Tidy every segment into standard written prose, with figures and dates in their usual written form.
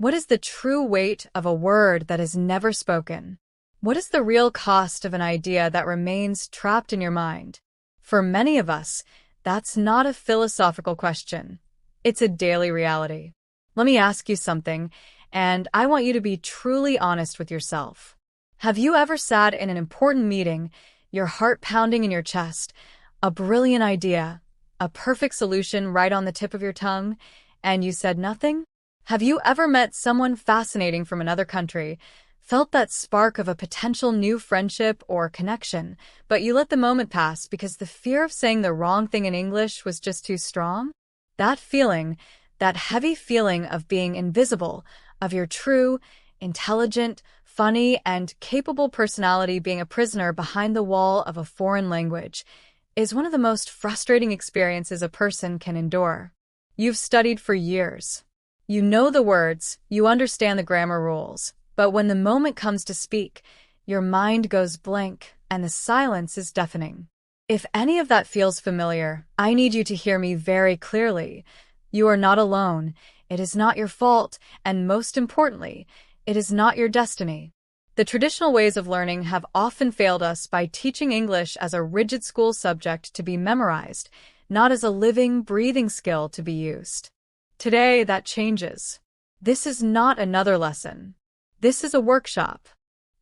What is the true weight of a word that is never spoken? What is the real cost of an idea that remains trapped in your mind? For many of us, that's not a philosophical question. It's a daily reality. Let me ask you something, and I want you to be truly honest with yourself. Have you ever sat in an important meeting, your heart pounding in your chest, a brilliant idea, a perfect solution right on the tip of your tongue, and you said nothing? Have you ever met someone fascinating from another country, felt that spark of a potential new friendship or connection, but you let the moment pass because the fear of saying the wrong thing in English was just too strong? That feeling, that heavy feeling of being invisible, of your true, intelligent, funny, and capable personality being a prisoner behind the wall of a foreign language, is one of the most frustrating experiences a person can endure. You've studied for years. You know the words, you understand the grammar rules, but when the moment comes to speak, your mind goes blank and the silence is deafening. If any of that feels familiar, I need you to hear me very clearly. You are not alone. It is not your fault, and most importantly, it is not your destiny. The traditional ways of learning have often failed us by teaching English as a rigid school subject to be memorized, not as a living, breathing skill to be used. Today, that changes. This is not another lesson. This is a workshop.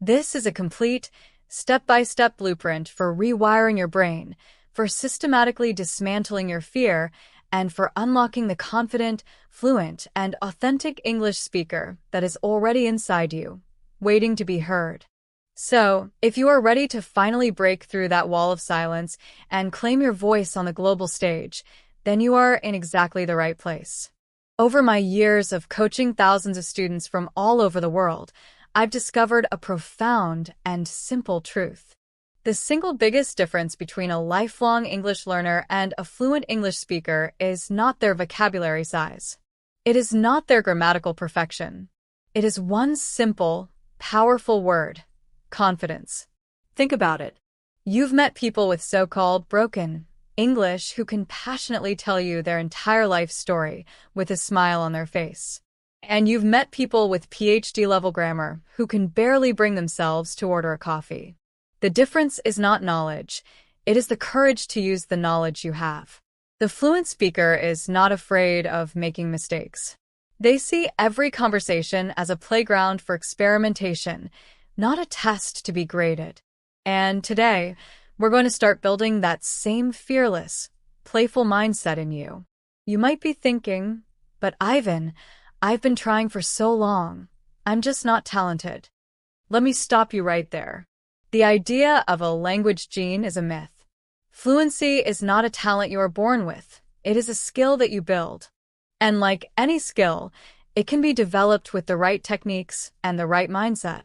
This is a complete, step-by-step blueprint for rewiring your brain, for systematically dismantling your fear, and for unlocking the confident, fluent, and authentic English speaker that is already inside you, waiting to be heard. So, if you are ready to finally break through that wall of silence and claim your voice on the global stage, then you are in exactly the right place. Over my years of coaching thousands of students from all over the world, I've discovered a profound and simple truth. The single biggest difference between a lifelong English learner and a fluent English speaker is not their vocabulary size. It is not their grammatical perfection. It is one simple, powerful word: confidence. Think about it. You've met people with so-called broken English who can passionately tell you their entire life story with a smile on their face. And you've met people with PhD-level grammar who can barely bring themselves to order a coffee. The difference is not knowledge. It is the courage to use the knowledge you have. The fluent speaker is not afraid of making mistakes. They see every conversation as a playground for experimentation, not a test to be graded. And today, we're going to start building that same fearless, playful mindset in you. You might be thinking, but Ivan, I've been trying for so long. I'm just not talented. Let me stop you right there. The idea of a language gene is a myth. Fluency is not a talent you are born with. It is a skill that you build. And like any skill, it can be developed with the right techniques and the right mindset.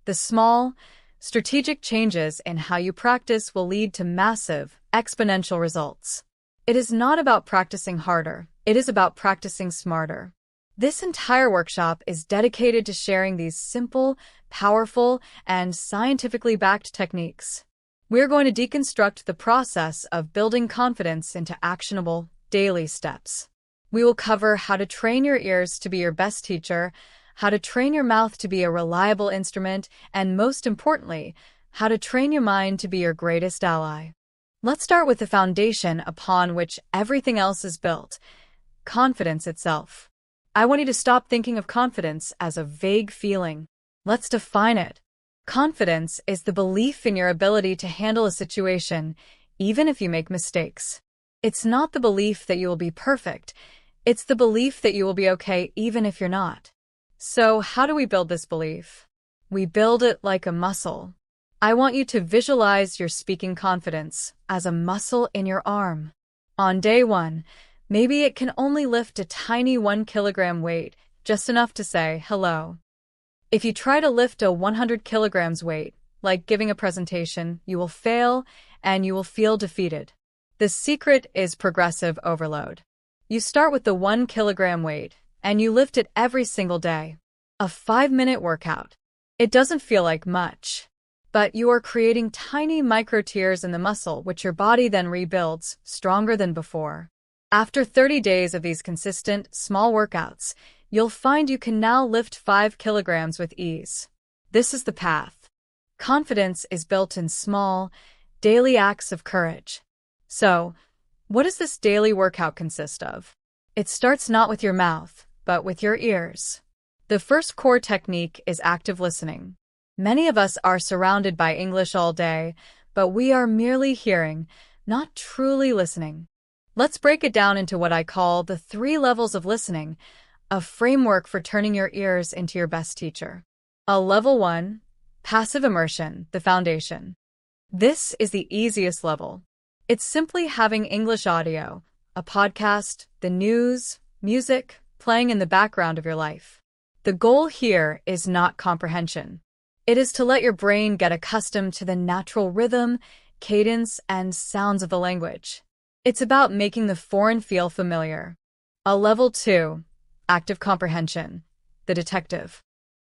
The small, strategic changes in how you practice will lead to massive, exponential results. It is not about practicing harder. It is about practicing smarter. This entire workshop is dedicated to sharing these simple, powerful, and scientifically backed techniques. We're going to deconstruct the process of building confidence into actionable, daily steps. We will cover how to train your ears to be your best teacher, how to train your mouth to be a reliable instrument, and most importantly, how to train your mind to be your greatest ally. Let's start with the foundation upon which everything else is built: confidence itself. I want you to stop thinking of confidence as a vague feeling. Let's define it. Confidence is the belief in your ability to handle a situation, even if you make mistakes. It's not the belief that you will be perfect. It's the belief that you will be okay even if you're not. So how do we build this belief? We build it like a muscle. I want you to visualize your speaking confidence as a muscle in your arm. On day one, maybe it can only lift a tiny 1 kilogram weight, just enough to say hello. If you try to lift a 100 kilograms weight, like giving a presentation, you will fail and you will feel defeated. The secret is progressive overload. You start with the 1 kilogram weight, and you lift it every single day. A 5-minute workout. It doesn't feel like much, but you are creating tiny micro tears in the muscle which your body then rebuilds, stronger than before. After 30 days of these consistent, small workouts, you'll find you can now lift 5 kilograms with ease. This is the path. Confidence is built in small, daily acts of courage. So, what does this daily workout consist of? It starts not with your mouth, but with your ears. The first core technique is active listening. Many of us are surrounded by English all day, but we are merely hearing, not truly listening. Let's break it down into what I call the 3 levels of listening, a framework for turning your ears into your best teacher. Level 1, passive immersion, the foundation. This is the easiest level. It's simply having English audio, a podcast, the news, music, playing in the background of your life. The goal here is not comprehension. It is to let your brain get accustomed to the natural rhythm, cadence, and sounds of the language. It's about making the foreign feel familiar. Level 2, active comprehension, the detective.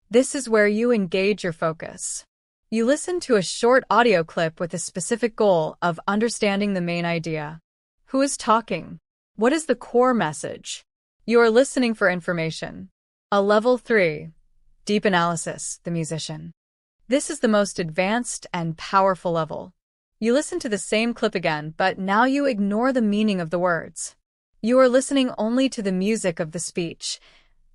This is where you engage your focus. You listen to a short audio clip with a specific goal of understanding the main idea. Who is talking? What is the core message? You are listening for information. Level 3, deep analysis, the musician. This is the most advanced and powerful level. You listen to the same clip again, but now you ignore the meaning of the words. You are listening only to the music of the speech,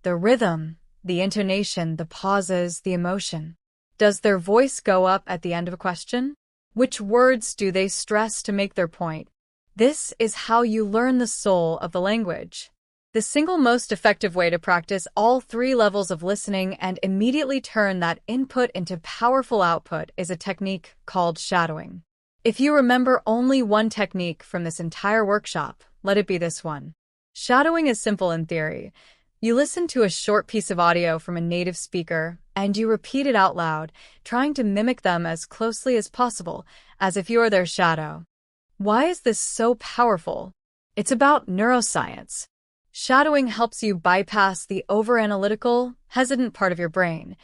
the rhythm, the intonation, the pauses, the emotion. Does their voice go up at the end of a question? Which words do they stress to make their point? This is how you learn the soul of the language. The single most effective way to practice all 3 levels of listening and immediately turn that input into powerful output is a technique called shadowing. If you remember only one technique from this entire workshop, let it be this one. Shadowing is simple in theory. You listen to a short piece of audio from a native speaker, and you repeat it out loud, trying to mimic them as closely as possible, as if you are their shadow. Why is this so powerful? It's about neuroscience. Shadowing helps you bypass the overanalytical, hesitant part of your brain,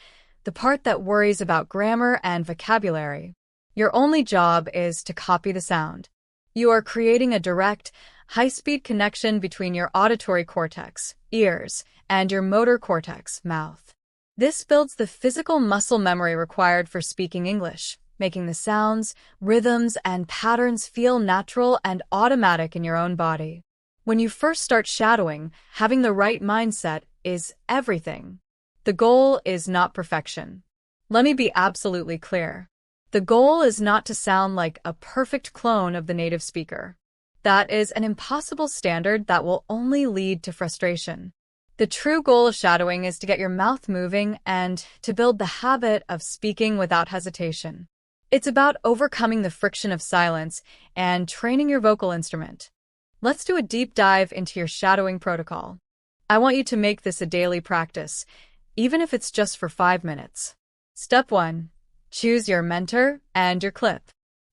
the part that worries about grammar and vocabulary. Your only job is to copy the sound. You are creating a direct, high-speed connection between your auditory cortex, ears, and your motor cortex, mouth. This builds the physical muscle memory required for speaking English, making the sounds, rhythms, and patterns feel natural and automatic in your own body. When you first start shadowing, having the right mindset is everything. The goal is not perfection. Let me be absolutely clear. The goal is not to sound like a perfect clone of the native speaker. That is an impossible standard that will only lead to frustration. The true goal of shadowing is to get your mouth moving and to build the habit of speaking without hesitation. It's about overcoming the friction of silence and training your vocal instrument. Let's do a deep dive into your shadowing protocol. I want you to make this a daily practice, even if it's just for 5 minutes. Step 1. Choose your mentor and your clip.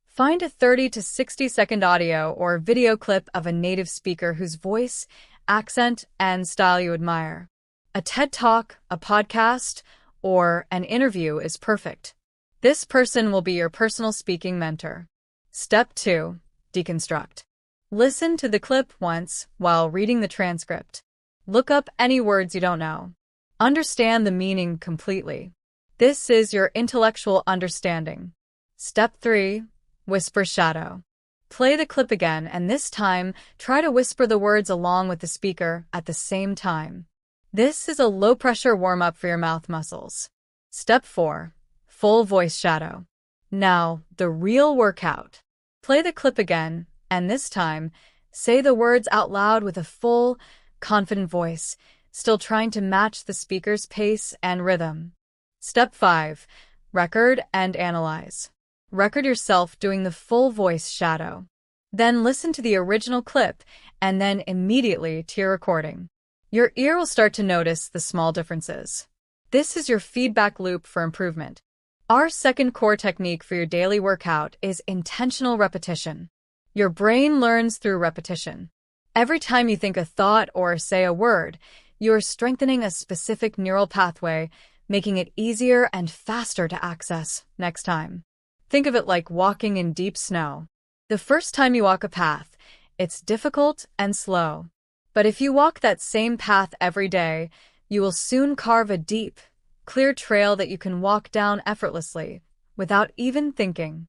Find a 30 to 60-second audio or video clip of a native speaker whose voice, accent, and style you admire. A TED Talk, a podcast, or an interview is perfect. This person will be your personal speaking mentor. Step 2. Deconstruct. Listen to the clip once while reading the transcript. Look up any words you don't know. Understand the meaning completely. This is your intellectual understanding. Step 3. Whisper shadow. Play the clip again, and this time, try to whisper the words along with the speaker at the same time. This is a low-pressure warm-up for your mouth muscles. Step 4. Full voice shadow. Now, the real workout. Play the clip again, and this time, say the words out loud with a full, confident voice, still trying to match the speaker's pace and rhythm. Step 5. Record and analyze. Record yourself doing the full voice shadow. Then listen to the original clip, and then immediately to your recording. Your ear will start to notice the small differences. This is your feedback loop for improvement. Our second core technique for your daily workout is intentional repetition. Your brain learns through repetition. Every time you think a thought or say a word, you are strengthening a specific neural pathway, making it easier and faster to access next time. Think of it like walking in deep snow. The first time you walk a path, it's difficult and slow. But if you walk that same path every day, You will soon carve a deep, clear trail that you can walk down effortlessly, without even thinking.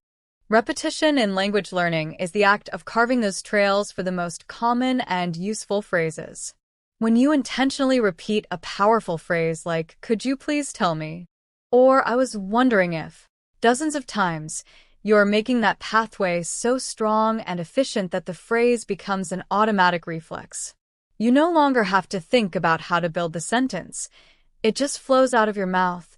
Repetition in language learning is the act of carving those trails for the most common and useful phrases. When you intentionally repeat a powerful phrase like, "Could you please tell me?" or "I was wondering if," dozens of times, you are making that pathway so strong and efficient that the phrase becomes an automatic reflex. You no longer have to think about how to build the sentence. It just flows out of your mouth,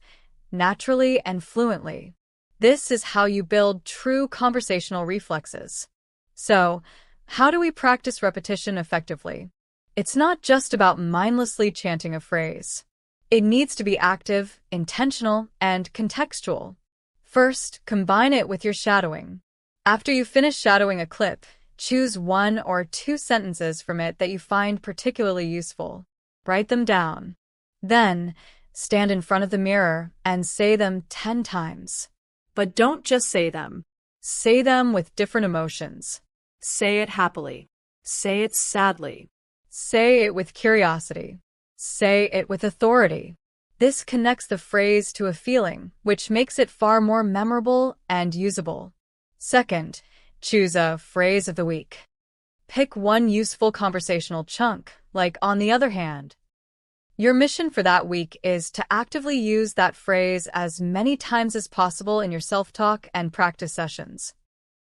naturally and fluently. This is how you build true conversational reflexes. So, how do we practice repetition effectively? It's not just about mindlessly chanting a phrase. It needs to be active, intentional, and contextual. First, combine it with your shadowing. After you finish shadowing a clip, choose 1 or 2 sentences from it that you find particularly useful. Write them down. Then, stand in front of the mirror and say them 10 times. But don't just say them. Say them with different emotions. Say it happily. Say it sadly. Say it with curiosity. Say it with authority. This connects the phrase to a feeling, which makes it far more memorable and usable. Second, choose a phrase of the week. Pick one useful conversational chunk, like "on the other hand." Your mission for that week is to actively use that phrase as many times as possible in your self-talk and practice sessions.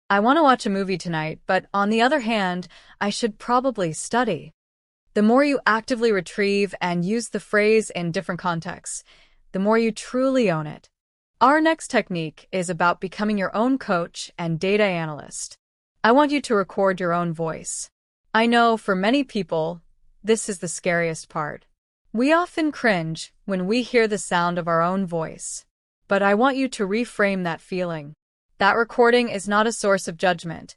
"I want to watch a movie tonight, but on the other hand, I should probably study." The more you actively retrieve and use the phrase in different contexts, the more you truly own it. Our next technique is about becoming your own coach and data analyst. I want you to record your own voice. I know for many people, this is the scariest part. We often cringe when we hear the sound of our own voice. But I want you to reframe that feeling. That recording is not a source of judgment.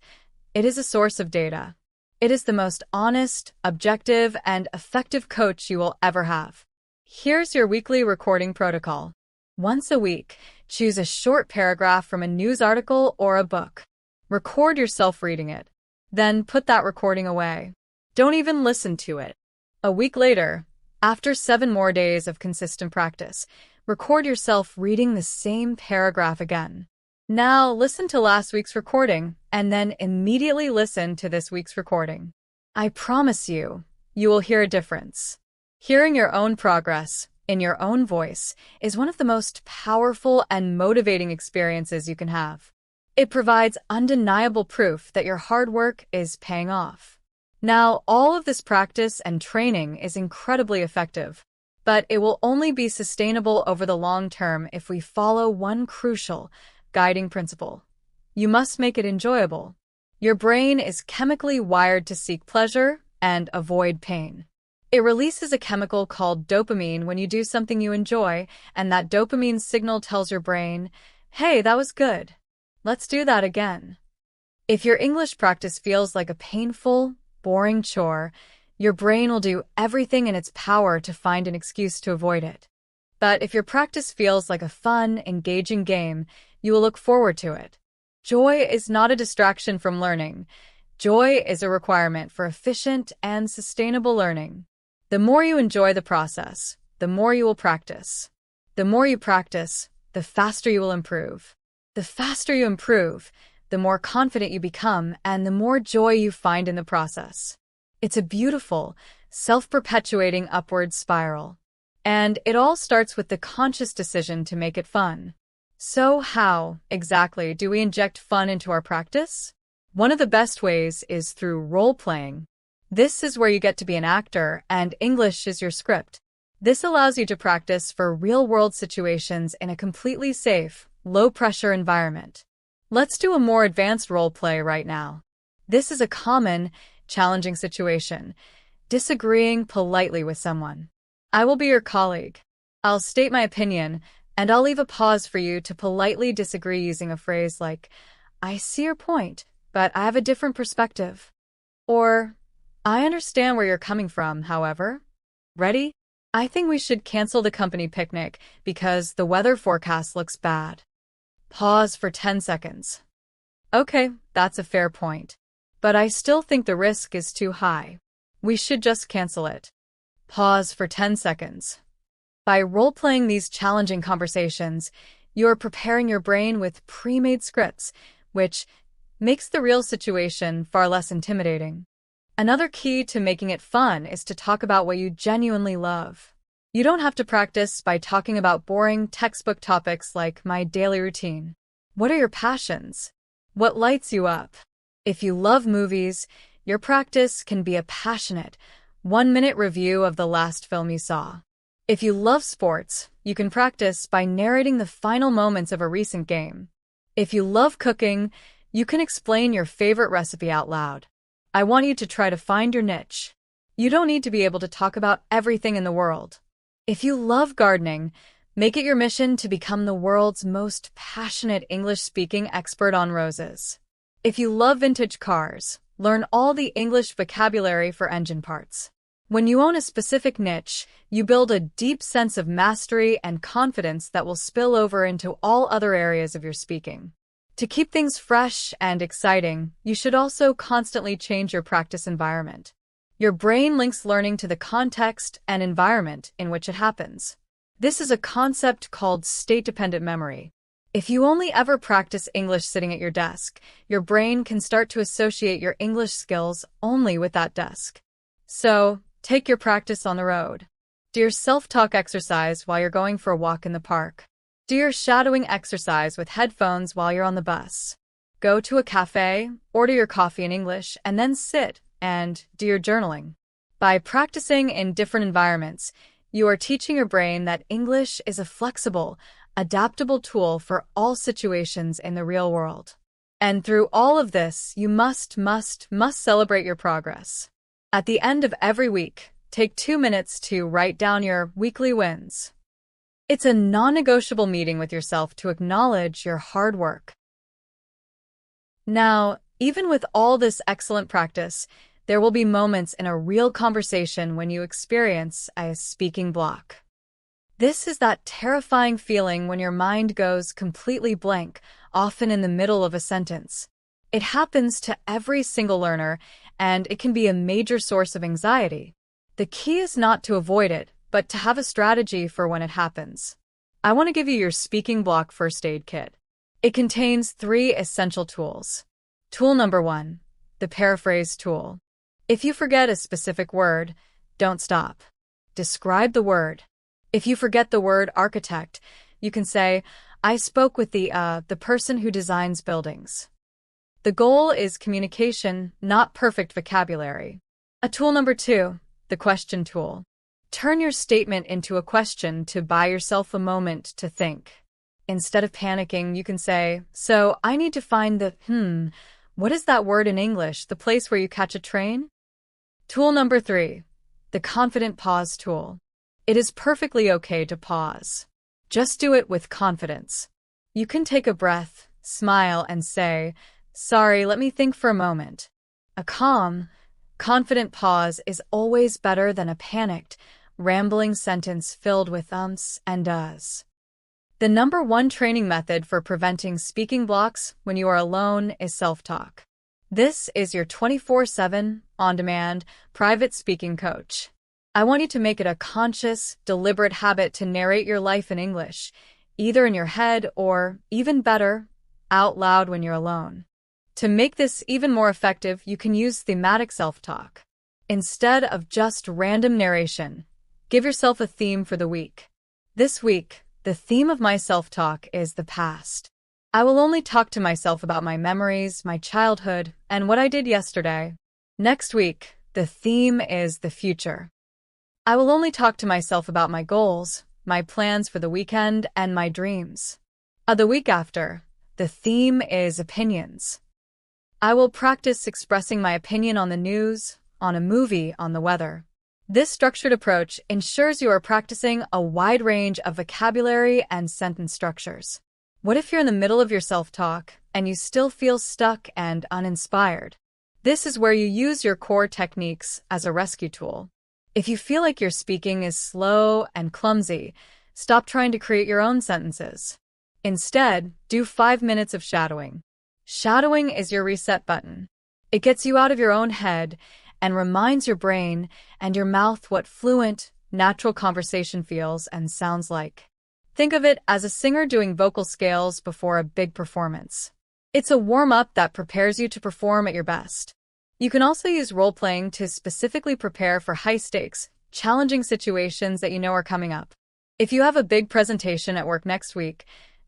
It is a source of data. It is the most honest, objective, and effective coach you will ever have. Here's your weekly recording protocol. Once a week, choose a short paragraph from a news article or a book. Record yourself reading it. Then put that recording away. Don't even listen to it. A week later, after 7 more days of consistent practice, record yourself reading the same paragraph again. Now listen to last week's recording, and then immediately listen to this week's recording. I promise you, you will hear a difference. Hearing your own progress, in your own voice, is one of the most powerful and motivating experiences you can have. It provides undeniable proof that your hard work is paying off. Now, all of this practice and training is incredibly effective, but it will only be sustainable over the long term if we follow one crucial guiding principle. You must make it enjoyable. Your brain is chemically wired to seek pleasure and avoid pain. It releases a chemical called dopamine when you do something you enjoy, and that dopamine signal tells your brain, "Hey, that was good. Let's do that again." If your English practice feels like a painful, boring chore, your brain will do everything in its power to find an excuse to avoid it. But if your practice feels like a fun, engaging game, you will look forward to it. Joy is not a distraction from learning. Joy is a requirement for efficient and sustainable learning. The more you enjoy the process, the more you will practice. The more you practice, the faster you will improve. The faster you improve, the more confident you become and the more joy you find in the process. It's a beautiful, self-perpetuating upward spiral. And it all starts with the conscious decision to make it fun. So how, exactly, do we inject fun into our practice? One of the best ways is through role-playing. This is where you get to be an actor, and English is your script. This allows you to practice for real-world situations in a completely safe, low-pressure environment. Let's do a more advanced role-play right now. This is a common, challenging situation: disagreeing politely with someone. I will be your colleague. I'll state my opinion, and I'll leave a pause for you to politely disagree using a phrase like, "I see your point, but I have a different perspective." Or, "I understand where you're coming from, however." Ready? "I think we should cancel the company picnic because the weather forecast looks bad." Pause for 10 seconds. "Okay, that's a fair point. But I still think the risk is too high. We should just cancel it." Pause for 10 seconds. By role-playing these challenging conversations, you are preparing your brain with pre-made scripts, which makes the real situation far less intimidating. Another key to making it fun is to talk about what you genuinely love. You don't have to practice by talking about boring textbook topics like my daily routine. What are your passions? What lights you up? If you love movies, your practice can be a passionate, 1-minute review of the last film you saw. If you love sports, you can practice by narrating the final moments of a recent game. If you love cooking, you can explain your favorite recipe out loud. I want you to try to find your niche. You don't need to be able to talk about everything in the world. If you love gardening, make it your mission to become the world's most passionate English-speaking expert on roses. If you love vintage cars, learn all the English vocabulary for engine parts. When you own a specific niche, you build a deep sense of mastery and confidence that will spill over into all other areas of your speaking. To keep things fresh and exciting, you should also constantly change your practice environment. Your brain links learning to the context and environment in which it happens. This is a concept called state-dependent memory. If you only ever practice English sitting at your desk, your brain can start to associate your English skills only with that desk. So, take your practice on the road. Do your self-talk exercise while you're going for a walk in the park. Do your shadowing exercise with headphones while you're on the bus. Go to a cafe, order your coffee in English, and then sit and do your journaling. By practicing in different environments, you are teaching your brain that English is a flexible, adaptable tool for all situations in the real world. And through all of this, you must celebrate your progress. At the end of every week, take 2 minutes to write down your weekly wins. It's a non-negotiable meeting with yourself to acknowledge your hard work. Now, even with all this excellent practice, there will be moments in a real conversation when you experience a speaking block. This is that terrifying feeling when your mind goes completely blank, often in the middle of a sentence. It happens to every single learner, and it can be a major source of anxiety. The key is not to avoid it, but to have a strategy for when it happens. I want to give you your speaking block first aid kit. It contains 3 essential tools. Tool number 1, the paraphrase tool. If you forget a specific word, don't stop. Describe the word. If you forget the word architect, you can say, I spoke with the person who designs buildings. The goal is communication, not perfect vocabulary. Tool number 2, the question tool. Turn your statement into a question to buy yourself a moment to think. Instead of panicking, you can say, so I need to find the, what is that word in English, the place where you catch a train? Tool number 3, the confident pause tool. It is perfectly okay to pause. Just do it with confidence. You can take a breath, smile, and say, sorry, let me think for a moment. A calm, confident pause is always better than a panicked, rambling sentence filled with ums and uhs. The number 1 training method for preventing speaking blocks when you are alone is self-talk. This is your 24/7, on-demand, private speaking coach. I want you to make it a conscious, deliberate habit to narrate your life in English, either in your head or, even better, out loud when you're alone. To make this even more effective, you can use thematic self-talk. Instead of just random narration, give yourself a theme for the week. This week, the theme of my self-talk is the past. I will only talk to myself about my memories, my childhood, and what I did yesterday. Next week, the theme is the future. I will only talk to myself about my goals, my plans for the weekend, and my dreams. The week after, the theme is opinions. I will practice expressing my opinion on the news, on a movie, on the weather. This structured approach ensures you are practicing a wide range of vocabulary and sentence structures. What if you're in the middle of your self-talk and you still feel stuck and uninspired? This is where you use your core techniques as a rescue tool. If you feel like your speaking is slow and clumsy, stop trying to create your own sentences. Instead, do 5 minutes of shadowing. Shadowing is your reset button. It gets you out of your own head and reminds your brain and your mouth what fluent, natural conversation feels and sounds like. Think of it as a singer doing vocal scales before a big performance. It's a warm-up that prepares you to perform at your best. You can also use role-playing to specifically prepare for high-stakes, challenging situations that you know are coming up. If you have a big presentation at work next week,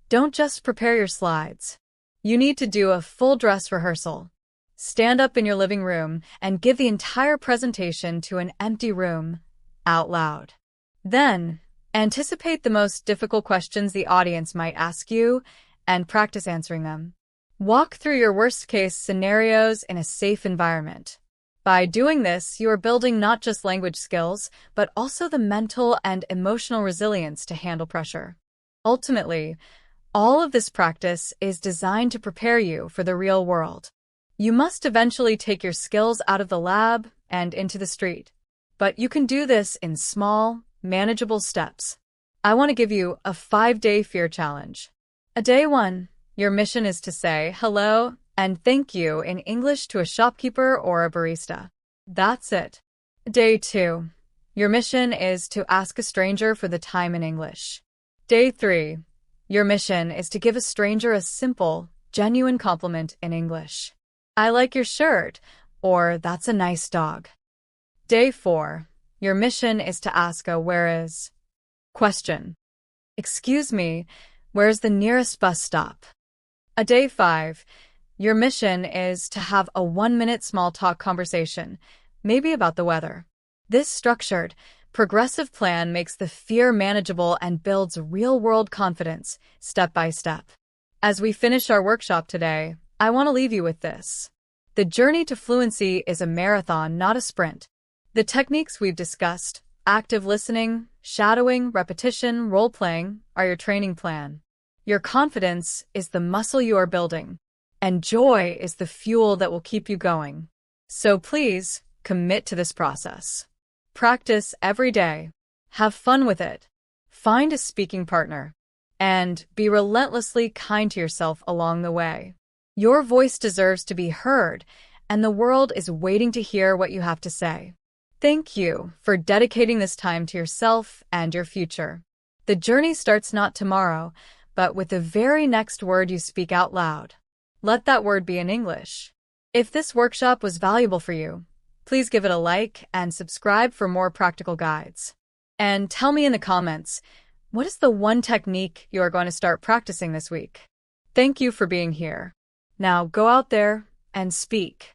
don't just prepare your slides. You need to do a full dress rehearsal. Stand up in your living room and give the entire presentation to an empty room, out loud. Then, anticipate the most difficult questions the audience might ask you and practice answering them. Walk through your worst-case scenarios in a safe environment. By doing this, you are building not just language skills, but also the mental and emotional resilience to handle pressure. Ultimately, all of this practice is designed to prepare you for the real world. You must eventually take your skills out of the lab and into the street. But you can do this in small, manageable steps. I want to give you a 5-day fear challenge. Day 1. Your mission is to say hello and thank you in English to a shopkeeper or a barista. That's it. Day 2. Your mission is to ask a stranger for the time in English. Day 3. Your mission is to give a stranger a simple, genuine compliment in English. I like your shirt, or that's a nice dog. Day 4. Your mission is to ask a where is question. Excuse me, where's the nearest bus stop? Day 5. Your mission is to have a 1-minute small talk conversation, maybe about the weather. This structured, progressive plan makes the fear manageable and builds real-world confidence, step by step. As we finish our workshop today, I want to leave you with this. The journey to fluency is a marathon, not a sprint. The techniques we've discussed, active listening, shadowing, repetition, role-playing, are your training plan. Your confidence is the muscle you are building, and joy is the fuel that will keep you going. So please, commit to this process. Practice every day. Have fun with it. Find a speaking partner. And be relentlessly kind to yourself along the way. Your voice deserves to be heard, and the world is waiting to hear what you have to say. Thank you for dedicating this time to yourself and your future. The journey starts not tomorrow, but with the very next word you speak out loud. Let that word be in English. If this workshop was valuable for you, please give it a like and subscribe for more practical guides. And tell me in the comments, what is the one technique you are going to start practicing this week? Thank you for being here. Now go out there and speak.